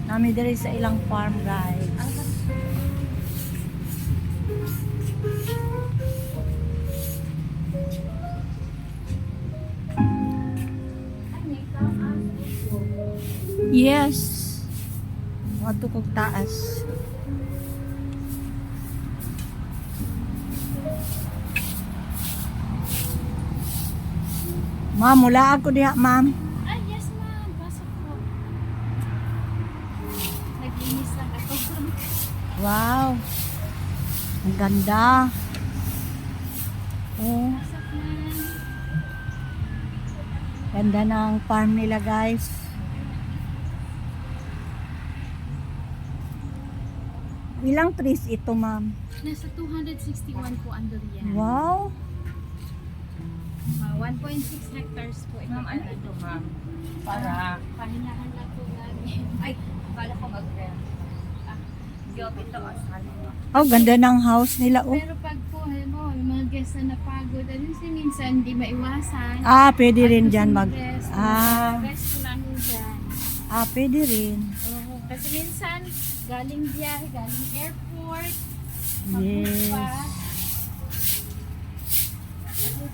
Nami diri sa ilang farm, guys. Yes. Wato kog taas. Ma'am, mula ako diha, ma'am. Ah, yes ma'am. Pasok po. Naglinis lang ako. Wow. Ang ganda. Oh, Pasok ma'am. ganda ng farm nila, guys. Ilang trees ito, ma'am? Nasa 261 po ang durian. Wow. 1.6 hectares po ito. Ma'am, ano ito, ma'am? Para, Pahingahan lang po lagi. ay, kala ko mag-rent. Job ito, asan mo? Oh, ganda ng house nila, oh. Pero pag po, mo, yung mga guests na napagod, ano si minsan hindi maiwasan. Ah, pwede rin At dyan gusto mag... mag-rest, Ah, rest ko lang dyan. pwede rin. Oo, kasi minsan, galing biyahe, galing airport, Yes. magbupas. Tapos,